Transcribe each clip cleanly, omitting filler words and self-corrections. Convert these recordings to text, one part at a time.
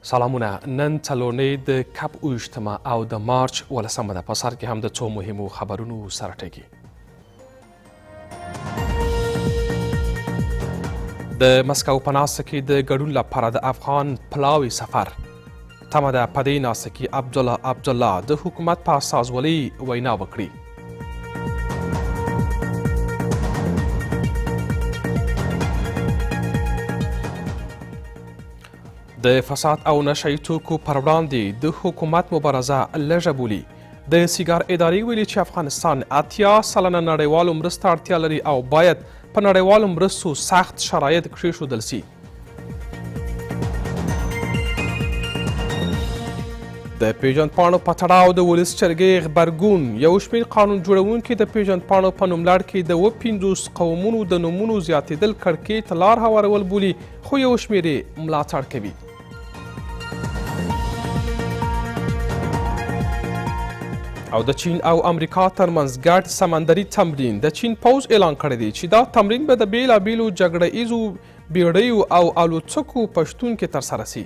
سلامونه نن څلورنۍ د کب 28 او د مارچ 18 ده په سر کې هم د څو مهمو خبرونو سره ټکي. د مسکو په ناسته کې د ګډون لپاره د افغان پلاوي سفر تمه ده په دې ناسته کې عبدالله د حکومت په استازولۍ وینا وکړي. د فساد او نشهیي توکو پر وړاندې د حکومت مبارزه لږه بولي. د سیګار ادارې ویلي چې افغانستان 80 سلنه نړیوالو مرستو اړتیا لري او باید په نړیوالو مرستو سخت شرایط کېښودل سي. د پیژندپاڼو په تړاو د ولس جرګې غبرګون. یو شمېر قانون جوړونکي د پیژندپاڼو په نوملړ کې د 50 قومونو د نومونو زیاتېدل کړکېچ ته لار هوارول بولي، خو یو شمېر یې ملاتړ کوي. او د چین او امریکا ترمنځ ګډ سمندري تمرین. د چین پوځ اعلان کړی دی چې دا تمرین به د بیلابیلو جګړه ایزو بیړیو او الوتکو په شتون کې ترسره سي.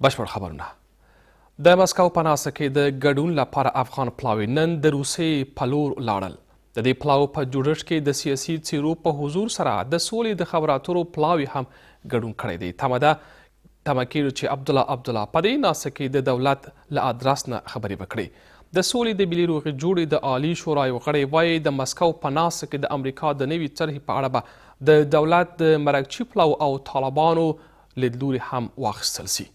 بشپړ خبرونه. د مسکو په ناسته کې د ګډون لپاره افغان پلاوي نن د روسیې په لور لاړل. د دې پلاو په جوړښت کې د سیاسي څیرو په حضور سره د سولې د خبرو اترو پلاوي هم ګډون کړی دی. تمه کېږي چې عبدالله په دې ناسته کې د دولت له ادرس نه خبرې وکړي. د سولې د ملي روغې جوړې د عالي شورا یو غړی وایي د مسکو په ناسته کې د امریکا د نوي طرحې په اړه به د دولت د مرکچي پلاو او طالبانو لیدلوري هم واخیستل سي.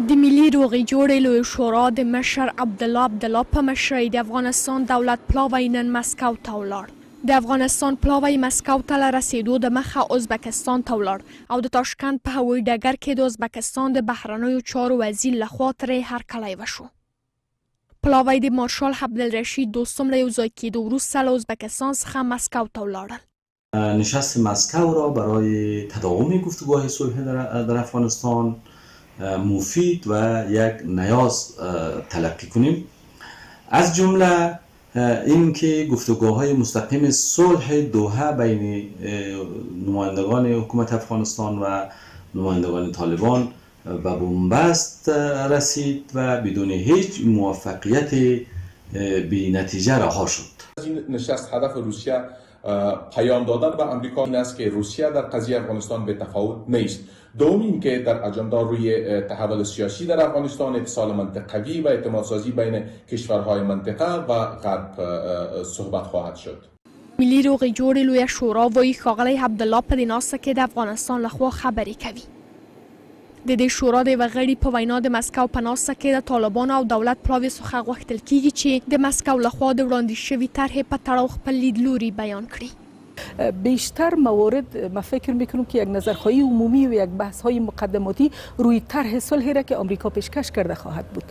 د ملي روغې جوړې لوی شورا د مشر عبدالله په مشرۍ د افغانستان دولت پلاوی نن مسکو ته ولاړ. د افغانستان پلاوی مسکو ته له رسېدو د مخه ازبکستان ته ولاړ او د تاشکند په هوایي ډګر کې د ازبکستان د بهرنیو چارو وزیر لخوا ترې هرکلی وشو. پلاوی د مارشال عبدالرشید دوستم له یوځای کېدو وروسته له ازبکستان څخه مسکو ته ولاړل. نشست مسکو را برای تداوم گفتگوهای صلح در افغانستان مفید و یک نیاز تلقی کنیم. از جمله اینکه گفتگوهای مستقیم صلح دوحه بین نمایندگان حکومت افغانستان و نمایندگان طالبان به بنبست رسید و بدون هیچ موفقیت بی نتیجه رها شد. این نشست هدف روسیه پیام دادن به امریکا این است که روسیه در قضیه افغانستان به تفاوت نیست. دوم این که در اجندا روی تحول سیاسی در افغانستان، اتصال منطقوی و اعتمادسازی بین کشورهای منطقه و غرب صحبت خواهد شد. ملي روغې جوړې لویه شورا وایي ښاغلی عبدالله په دې ناسته کې د افغانستان لخوا خبرې کوي. د دې شورا د یوه غړي په وینا د مسکو په ناسته کې د طالبانو او دولت پلاوي څخه غوښتل کیږي چې د مسکو لخوا د وړاندې شوي طرحې په تړاو خپل لیدلوري بیان کړي. بیشتر موارد ما فکر میکنم که یک نظرخواهی عمومی و یک بحث های مقدماتی روی طرح صلحی را که آمریکا پیشکش کرده خواهد بود.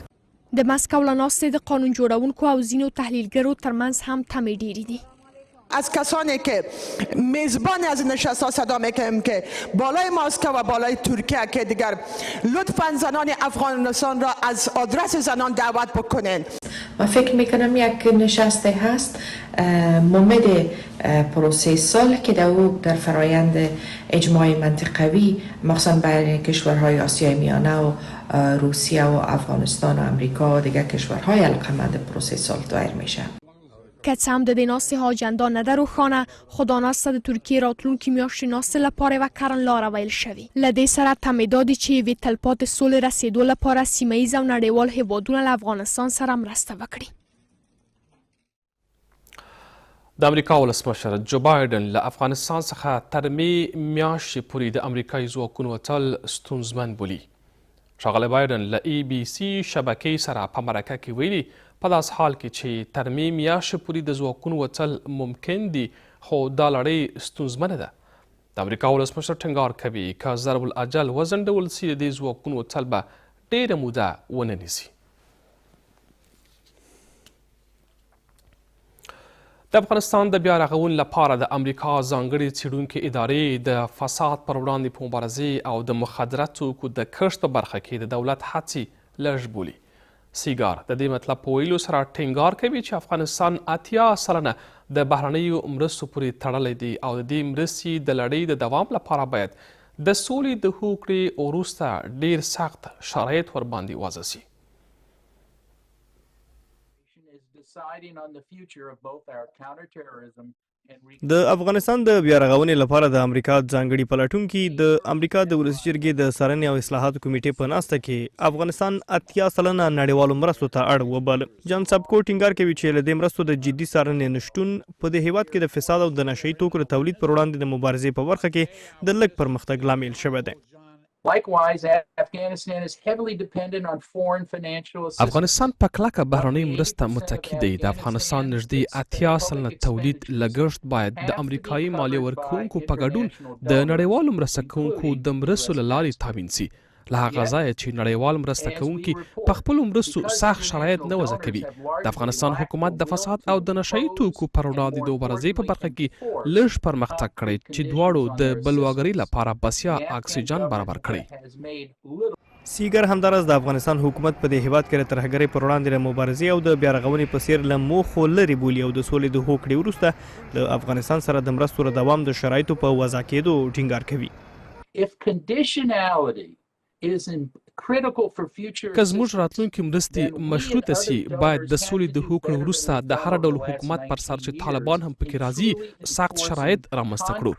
د مسکو له ناستې د قانون جوړونکو او ځینو تحلیلګرو ترمنځ هم تمې ډېرې دي. از کسانی که میزبان از نشست ها صدا میکنیم که بالای مسکو و بالای ترکیه که دیگر لطفا زنان افغانستان را از آدرس زنان دعوت بکنین. من فکر میکنم یک نشست هست ممد پروسه صلح که در فرایند اجماع منطقوی مخصوصا بین کشورهای آسیای میانه و روسیه و افغانستان و امریکا و دیگر کشورهای علاقه‌مند پروسه صلح دایر میشه. که څه هم د دې ناستې اجنډا نه ده روښانه، خو دا ناسته د ترکیې راتلونکي میاشتې ناستې لپاره یوه کړنلاره ویل شوې. له دې سره تمې دا دي چې یوې تلپاتې سولې رسېدو لپاره سیمه ییز او نړیوال هیوادونه له افغانستان سره مرسته وکړي. د امریکا ولسمشر جو بایدن له افغانستان څخه تر مې میاشتې پورې د امریکایي ځواکونو وتل ستونزمن بولي. ښاغلی بایدن له ABC شبکې سره په مرکه کې ویلي په داس حال کې چې تر مې میاشتې پورې د ځواکونو وتل ممکن دي، خو دا لړۍ ستونزمنه ده. د امریکا ولسمشر ټینګار کوي که ضرب الاجل وځنډول سي د دې ځواکونو وتل به ډېره موده ونه نیسي. د افغانستان د بیا رغونې لپاره د امریکا ځانګړې څېړونکې ادارې د فساد پر وړاندې په مبارزې او د مخدره توکو د کښت په برخه کې د دولت هڅې لږ بولي. سیګار د دې مطلب په ویلو سره ټینګار کوي چې افغانستان 80 سلنه د بهرنیو مرستو پورې تړلی دی او د دې مرستې د لړۍ د دوام لپاره باید د سولې د هوکړې وروسته ډیر سخت شرایط ورباندې وضع سي. د افغانستان د بیا رغونې لپاره د امریکا ځانګړي پلټونکي د امریکا د ولسي جرګې د څارنې او اصلاحاتو کمیټې په ناسته کې افغانستان 80 سلنه نړیوالو مرستو ته اړ وباله. جان سبکو ټینګار کوي چې له دې مرستو د جدي څارنې نشتون په دې هیواد کې د فساد او د نشهیي توکو د تولید پر وړاندې د مبارزې په برخه کې د لږ پرمختګ لامل شوی دی. افغانستان په کلکه بهرنۍ مرسته متکی دی. د افغانستان نږدې 80 سلنه تولید لګښت باید د امریکایي مالیه ورکوونکو په ګډون د نړیوالو مرسته کوونکو د مرستو له لارې تامین سي. له هغه ځایه چې نړیوال مرسته کوونکي په خپلو مرستو سخت شرایط نه وضع کوي. د افغانستان حکومت د فساد او د نشهیي توکو پر وړاندې د مبارزې په برخه کې لږ پرمختګ کړی چې دواړو د بلواګرۍ لپاره بسیا اکسیجن برابر کړي. سیګر همدارس د افغانستان حکومت په دې هیواد کې د ترهګرۍ پر وړاندې د مبارزې او د بیا رغونې په څیر له موخو لرې بولي او د سولې د هوکړې وروسته د افغانستان سره د مرستو د دوام د شرایطو په وضع کېدو ټینګار کوي. که زموږ راتلونکي مرستې مشروطه سي باید د سولې د هوکړې وروسته د هر ډول حکومت پر سر چې طالبان هم پکې راځي سخت شرایط رامنځته کړو.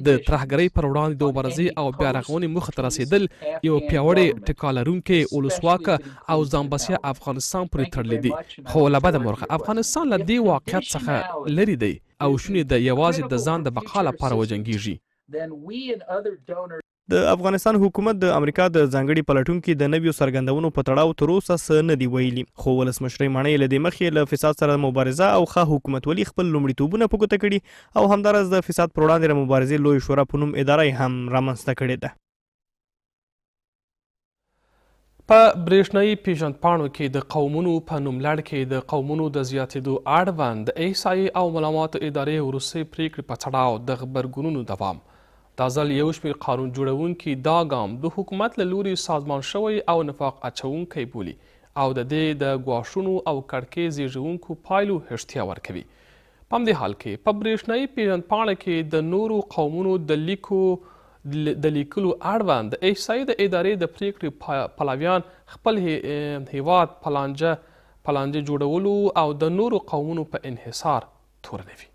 د ترهګرۍ پر وړاندې د مبارزې او بیا رغونې موخې ته رسېدل یو پیاوړی ټکا لرونکی ولسواکه او ځان بسیا افغانستان پورې تړلی دی. خو له بده مرغه افغانستان له دې واقعیت څخه لرې دی او شونې ده یوازې د ځان د بقا لپاره وجنګیږي. د افغانستان حکومت د امریکا د ځانګړي پلټونکي د نویو څرګندونو په تړاو تر اوسه څه نه دي ویلي. خو ولسمشرۍ ماڼۍ له دې مخکې له فساد سره مبارزه او ښه حکومتولي خپل لومړیتوبونه په ګوته کړي او همدارس د فساد پر وړاندې د مبارزې لوی شورا په نوم اداره هم رامنځته کړې ده. په برېښنایي پیژندپاڼو کې د قومونو په نوملړ کې د قومونو د زیاتېدو اړوند د احصایې او معلوماتو ادارې وروستۍ پریکړې په تړاو د غبرګونونو دوام. دا ځل یو شمېر قانون جوړونکي دا ګام د حکومت له لوري سازمان شوی او نفاق اچونکی بولي او د دې د ګواښونو او کړکېچ زېږوونکو پایلو هشتیا ورکوي. په همدې حال کې په برېښنایي پیژندپاڼه کې د نورو قومونو د لیکلو اړوند د احصایې د ادارې د پریکړې پلویان خپل هیواد پلانجه جوړولو او د نورو قومونو په انحصار تورنوي.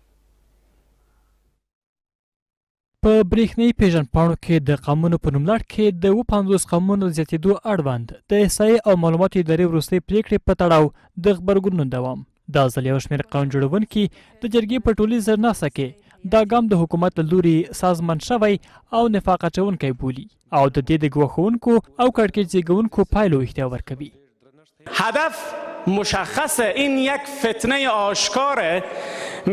په برېښنایي پیژندپاڼو کې د قومونو په نوملړ کې د 50 قومونو زیاتېدو اړوند د احصایې او معلوماتو ادارې وروستۍ پریکړې په تړاو د غبرګونونو دوام. دا ځل یو شمېر قانون جوړونکي د جرګې په ټولیزه ناسته کې دا ګام د حکومت له لوري سازمان شوی او نفاق اچونکی بولي او د دې د ګواښونکو او کړکېچ زېږوونکو پایلو احتیا ورکوي. هدف مشخصه، این یک فتنه آشکاره.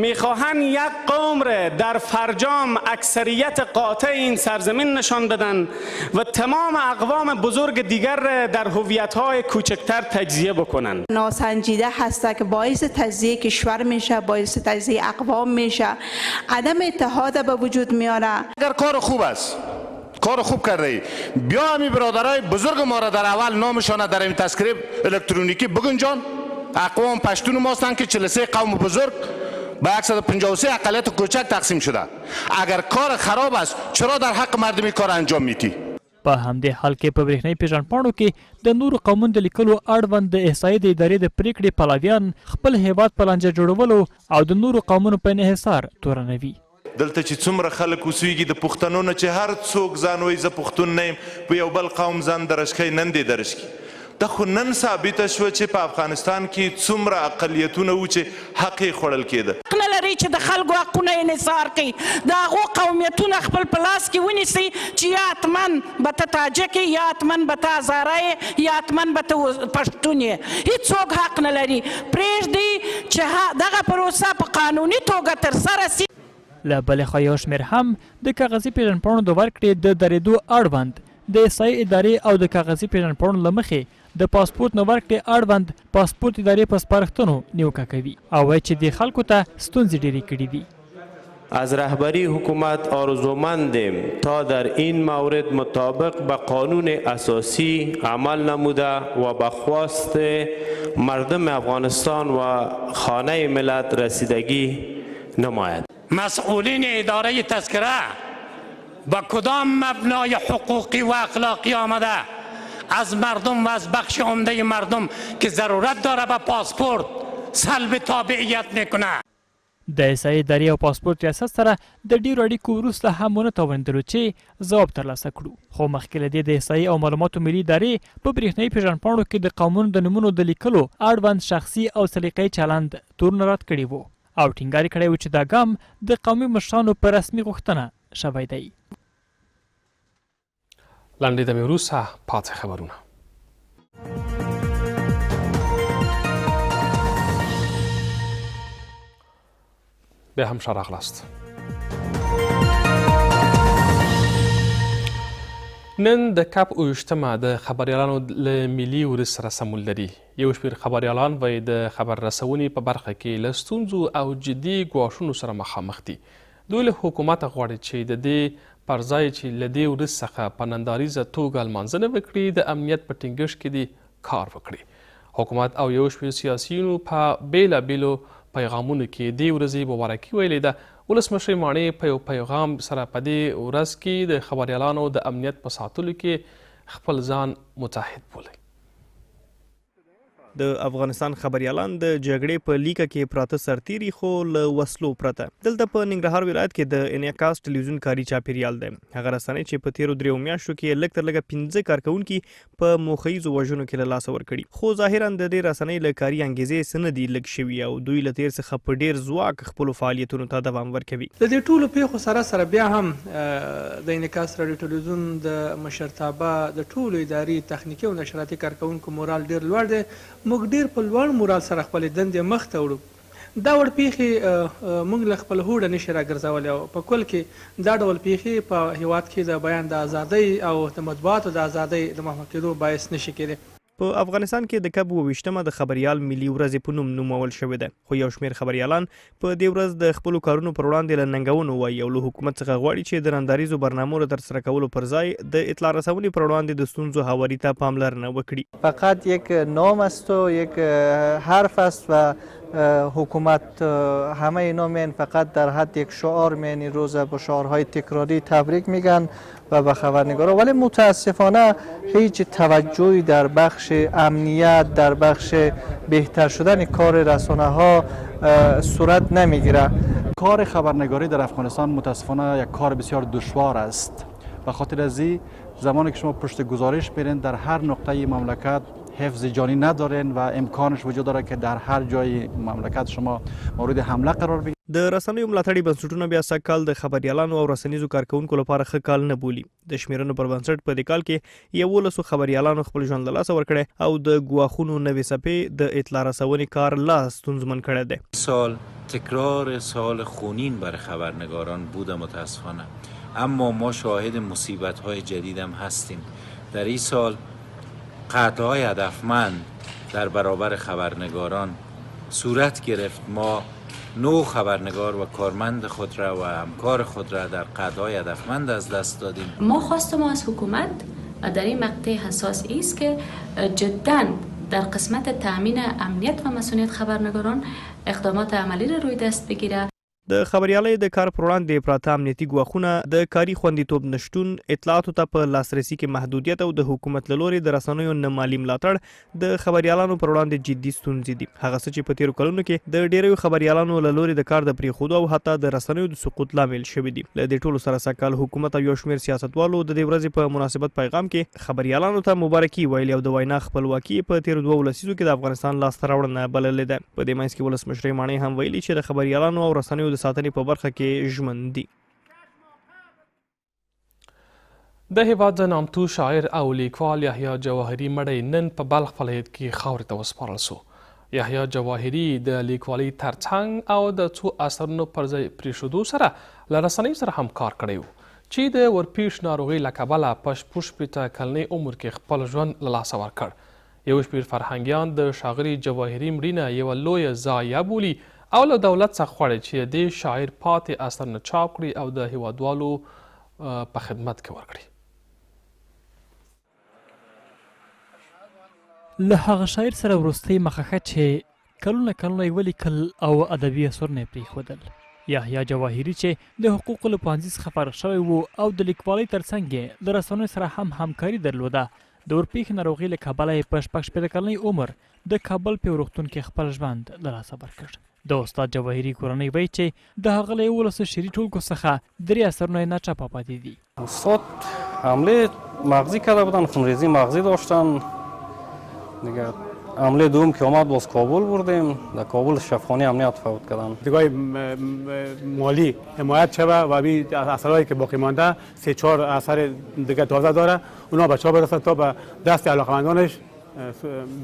میخواهند یک قوم را در فرجام اکثریت قاطع این سرزمین نشان بدن و تمام اقوام بزرگ دیگر را در هویت‌های کوچکتر تجزیه بکنن. ناسنجیده هست که باعث تجزیه کشور میشه، باعث تجزیه اقوام میشه، عدم اتحاد به وجود میاره. اگر کار خوب است، کار خوب کرده ای، بیا همی برادرای بزرگ ما را در اول نامشان در این تذکره الکترونیکی بگنجان. اقوام پشتون ماستن که 43 قوم بزرگ به 153 اقلیت کوچک تقسیم شده. اگر کار خراب است چرا در حق مردمی کار انجام میدی؟ په همدې حال کې په برېښنایي پیژندپاڼو کې د نورو قومونو د لیکلو اړوند د احصایې د ادارې د پریکړې پلویان خپل هیواد په لانجه جوړولو او د نورو قومونو په انحصار تورنوي. دلته چې څومره خلک اوسېږي د پښتنو نه چې هر څوک ځان وایي زه پښتون نه یم، په یو بل قوم ځان درش کوي، نن دې درش کړي. دا خو نن ثابته شوه چې په افغانستان کې څومره اقلیتونه وو چې حق یې خوړل کېده. حق نه لري چې د خلکو حقونه انحصار کړي، د هغو قومیتونه خپل په لاس کې ونیسي چې یا حتمن به ته تاجک یې، یا حتمن به ته هزاره یې، یا حتمن به ته پښتون یې. هېڅوک حق نه لري. پرېږدي چې دغه پروسه په قانوني توګه ترسره سي. له بلې خوا یو شمېر هم د کاغذي پیژندپاڼو د ورکړې د درېدو اړوند د احصایې ادارې او د کاغذي پیژندپاڼو له مخې د پاسپورت نه ورکړې اړوند پاسپورت ادارې په سپارښتنو نیوکه کوي او وایي چې دې خلکو ته ستونزې ډېرې کړي دي. از رهبری حکومت آرزومندیم تا در این مورد مطابق به قانون اساسی عمل نموده و به خواست مردم افغانستان و خانه ملت رسیدگی نماید. مسئولین اداره تذکره با کدام مبنای حقوقی و اخلاقی آمده از مردم و از بخش عمده مردم که ضرورت داره به پاسپورت سلب تابعیت میکنه؟ د احصایې ادارې او پاسپورت ریاست سره د ډیرو اړیکو وروسته هم ونه توانېدلو چې ځواب ترلاسه کړو، خو مخکې له دې د احصایې او معلوماتو ملي ادارې په برېښنایي پیژندپاڼو کې د قومونو د نومونو د لیکلو اړوند شخصي او سلیقه‌یي چلند تورونه رد کړي وو او ټینګار کړی و چې دا ګام د قومي مشرانو په رسمي غوښتنه شوی دی. لنډې دمې وروسته پاتې خبرونه. بیا هم ښه راغلاست. نن د کپ 28مه د خبریالانو له ملي ورځ سره سمون لري. یو شمېر خبریالان وایي د خبر رسونې په برخه کې له ستونزو او جدي ګواښونو سره مخامخ دي. دوی له حکومته غواړي چې د دې پر ځای چې له دې ورځ څخه په ننداریزه توګه لمانځنه وکړي د امنیت په ټینګښت کې دې کار وکړي. حکومت او یو شمېر سیاسیونو په بېلابېلو پیغامونو کې دې ورځې مبارکي ویلې ده. ولسمشر ماڼۍ په یو پیغام سره په دې ورځ کې د خبریالانو د امنیت په ساتلو کې خپل ځان متحد بولي. د افغانستان خبریالان د جګړې په لیکه کې پراته سرتیري خو له وسلو پرته. دلته په ننګرهار ولایت کې د انعکاس ټلویزیون کاري چاپیریال دی. هغه رسنۍ چې په تیرو 3 میاشتو کې لږ تر لږه 15 کارکوونکي په موخیزو وژنو کې له لاسه ورکړي، خو ظاهرا د دې رسنۍ له کاري انګیزې څه نه دي لږ شوي او دوی له تیر څخه په ډیر ځواک خپلو فعالیتونو ته دوام ورکوي. د دې ټولو پیښو سره بیا هم د انعکاس راډیو ټلویزیون د مشرتابه د ټولو اداري تخنیکي او نشراتي کارکوونکو مورال ډیر لوړ دی. موږ ډیر په لوړ مورال سره خپلې دندې مخ ته وړو. دا ډول پیښې موږ له خپل هوډه نشي راګرځولی او په کل کې دا ډول پیښې په هیواد کې د بیان د ازادۍ او د مطبوعاتو د ازادۍ د محو کېدو باعث نشي کېدی. په افغانستان کې د کب 28مه د خبریال ملي ورځې په نوم نومول شوې ده، خو یو شمېر خبریالان په دې ورځ د خپلو کارونو پر وړاندې له ننګونو وایي او له حکومت څخه غواړي چې د ننداریزو برنامو له ترسره کولو پر ځای د اطلاع رسونې پر وړاندې د ستونزو هواري ته پاملرنه وکړي. فقط یک نام است و یک حرف است و حکومت همه اینا میان فقط در حد یک شعار میان این روز با شعارهای تکراری تبریک میگن و به خبرنگارا، ولی متاسفانه هیچ توجهی در بخش امنیت در بخش بهتر شدن کار رسانه ها صورت نمیگیره. کار خبرنگاری در افغانستان متاسفانه یک کار بسیار دشوار است. به خاطر از زمانی که شما پشت گزارش برین در هر نقطه مملکت حفظ جانی ندارین و امکانش وجود داره که در هر جای مملکت شما مورد حمله قرار بگیرید. د رسنیو ملاتړي بنسټونه بیا سږ کال د خبریالانو او رسنیزو کارکوونکو لپاره ښه کال نه بولي. د شمیرنو پر بنسټ په دې کال کې 11 خبریالانو خپل ژوند له لاسه ورکړی او د ګواښونو نوې څپې د اطلاع رسونې کار لا ستونزمن کړی دی. سال تکرار سال خونین برای خبرنگاران بوده متاسفانه، اما ما شاهد مصیبت‌های جدید هم هستیم. در این سال قطعهای هدفمند در برابر خبرنگاران صورت گرفت. ما 9 خبرنگار و کارمند خود را و همکار خود را در قطعهای هدفمند از دست دادیم. ما خواست ما از حکومت در این مقطع حساس است که جداً در قسمت تامین امنیت و مسئولیت خبرنگاران اقدامات عملی را روی دست بگیره. د خبریالۍ د کار پر وړاندې پراته امنیتي ګواښونه، د کاري خوندیتوب نشتون، اطلاعاتو ته په لاسرسي کې محدودیت او د حکومت له لوري د رسنیو نه مالي ملاتړ د خبریالانو پر وړاندې جدي ستونزې دي. هغه څه چې په تیرو کلونو کې د ډیرو خبریالانو له لوري د کار د پرېښودو او حتی د رسنیو د سقوط لامل شوي دي. له دې ټولو سره سږ کال حکومت او یو شمېر سیاستوالو د دې ورځې په مناسبت پیغام کې خبریالانو ته مبارکي ویلې او د وینا خپلواکي په تیرو 2 لسیزو کې د افغانستان لاسته راوړنه بللې ده. په دې منځ کې ولسمشر ماڼۍ هم ویلي چې د خبریالانو او رسنیو د ساتنې په برخه کې ژمن دي. د هیواد د نامتو شاعر او لیکوال یحیی جواهري مړی نن په بلخ ولایت کې خاورې ته وسپارل سو. یحیی جواهري د لیکوالۍ ترڅنګ او د څو اثرونو پر ځای پرېښودو سره له رسنیو سره هم کار کړی و چې د ورپېښ ناروغۍ له کبله په 16 کلنۍ عمر کې خپل ژوند له لاسه ورکړ. یو شمېر فرهنګیان د ښاغلي جواهري مړینه یوه لویه ضایعه بولي او له دولت څخه غواړي چې د شاعر پاتې اثرونه چاپ کړي او د هیوادوالو په خدمت کې ورکړي. له هغه شاعر سره وروستۍ مخه چې کلونه یې ولیکل او ادبي اثرونه یې پرېښودل. یحیی جواهري چې د حقوقو له پوهنځي څخه فارغ شوی و او د لیکوالۍ ترڅنګ یې له رسنیو سره هم همکاري درلوده، د ورپېښې ناروغۍ له کبله یې په شپږ کلنۍ عمر د کابل په یو روغتون کې خپل ژوند له لاسه ورکړ. د استاد جواهري کورنۍ وایي چې د هغه له 11 شعري ټولګو څخه 3 اثرونه یې ناچاپه پاتې دي. استاد حمله مغزی کرده بودن، خونریزی مغزی داشتن دیگه. حمله دوم که آمد باز کابل بردیم، در کابل شفاخانه امنیت فوت کردن. دیگه مالی حمایت شوه و بی اثرهایی که باقی مانده 3-4 اثر دیگه تازه داره، اونا بچه ها برسن تا به دست علاقمندانش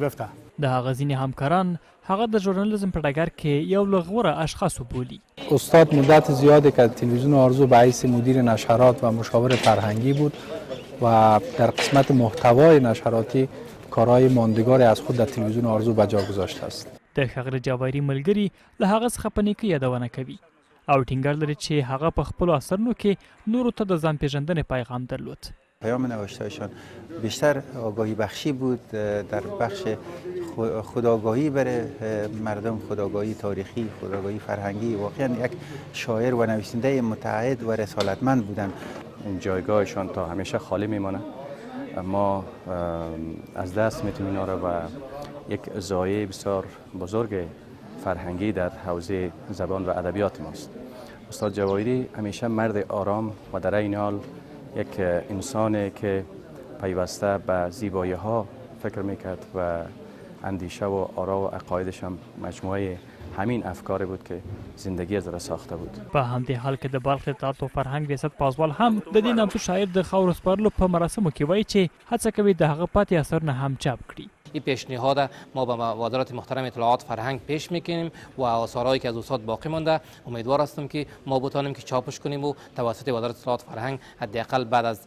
بفته. د هغه ځینې همکاران هغه د ژورنالیزم په ډګر کې یو له غوره اشخاصو بولي. استاد مدت زیادی که تلویزیون آرزو به حیث مدیر نشرات و مشاور فرهنگی بود و در قسمت محتوای نشراتی کارهای ماندگاری از خود در تلویزیون آرزو به جا گذاشته است. د ښاغلي جواهري ملګري له هغه څخه په نیکۍ یادونه کوي او ټینګار لري چې هغه په خپلو اثرونو کې نورو ته د ځان پیژندنې پیغام درلود. پیام نوشتهایشان بیشتر آگاهی بخشی بود، در بخش خودآگاهی برای مردم، خودآگاهی تاریخی، خودآگاهی فرهنگی. واقعا یک شاعر و نویسنده متعهد و رسالتمند بودند. این جایگاهشان تا همیشه خالی میمانه. ما از دست میتیم اینا رو و یک ضایعه بسیار بزرگ فرهنگی در حوزه زبان و ادبیات ماست. استاد جواهری همیشه مرد آرام و در این حال یک انسانی که پیوسته به زیبایی ها فکر میکرد و اندیشه و آرا و عقایدش هم مجموعه همین افکار بود که زندگی از را ساخته بود. په همدې حال کې د بلخ اطلاعات او فرهنګ ریاست پازوال هم د دې نامتو شاعر د خاورو سپارلو په مراسمو کې وایي چې هڅه کوي د هغه پاتې اثرونه هم چاپ کړي. این پیشنهاد ما به وزارت محترم اطلاعات فرهنگ پیش میکنیم و آثارهایی که از استاد باقی مانده امیدوار هستم که ما بتوانیم که چاپش کنیم و توسط وزارت اطلاعات فرهنگ حداقل بعد از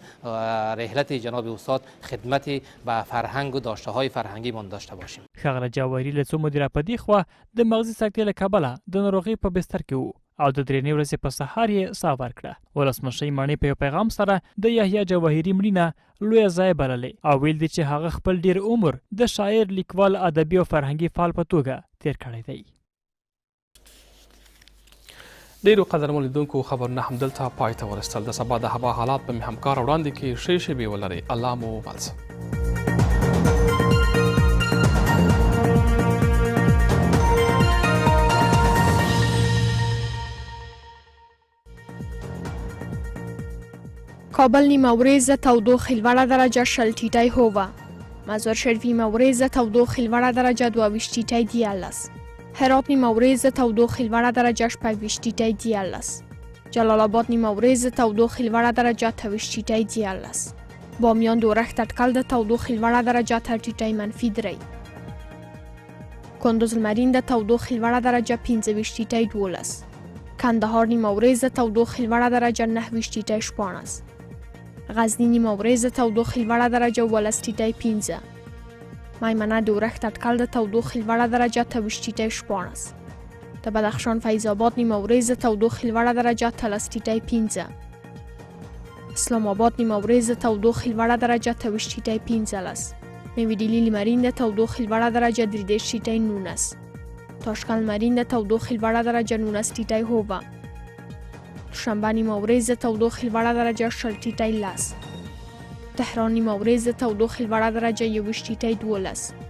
رحلت جناب استاد خدمت به فرهنگ و داشته های فرهنگی مان داشته باشیم. ښاغلی جواهري له څو مدیره په دې خوا د مغزي سکتې له کبله د ناروغۍ په بستر کې و او د 3 ورځې په سهار یې ساه ورکړه. ولسمشر ماڼۍ په یو پیغام سره د یحیی جواهري مړینه لویه ضایعه بللې او ویل دي چې هغه خپل ډیر عمر د شاعر، لیکوال، ادبي او فرهنګي فعال په توګه تیر کړی دی. ډیرو قدرمنو لیدونکو خبرونه همدلته پای ته ورسېدل. د سبا د هوا حالات به مې همکار وړاندې کې ښې شېبې ولرئ. الله مو بل شه. کابل نیمه ورځ تودوخه لوړه درجه 0 ټیټی هوه. مزار شریف نیمه ورځ تودوخه لوړه درجه 22 ټیټی 14. هرات نیمه ورځ تودوخه لوړه درجه 25 ټیټی 14. جلال آباد نیمه ورځ تودوخه لوړه درجه 28 ټیټی 14. بامیان دورخت اټکل د تودوخه لوړه درجه 3 ټیټی -3. کندوز لمرین د تودوخه لوړه درجه 25 ټیټی 12. کندهار نیمه ورځ تودوخه لوړه درجه 9 ټیټی 14. غزنی نیمه ورځ تودوخه لوړه درجه 12 ټیټی 15. میمنه دورخت اټکل د تودوخه لوړه درجه 23 ټیټی 14. د بدخشان فیض آباد نیمه ورځ تودوخه لوړه درجه 13 ټیټی 15. اسلام آباد نیمه ورځ تودوخه لوړه درجه 23 ټیټی 15. نوی ډیلی لمرین د تودوخه لوړه درجه 13 ټیټی 19. تاشکند لمرین د تودوخه لوړه درجه 19 ټیټی هوه. شنبه نیمه ورځ تودوخه لوړه درجه 0 ټیټی 10. تهران نیمه ورځ تودوخه لوړه درجه 1 ټیټی 12.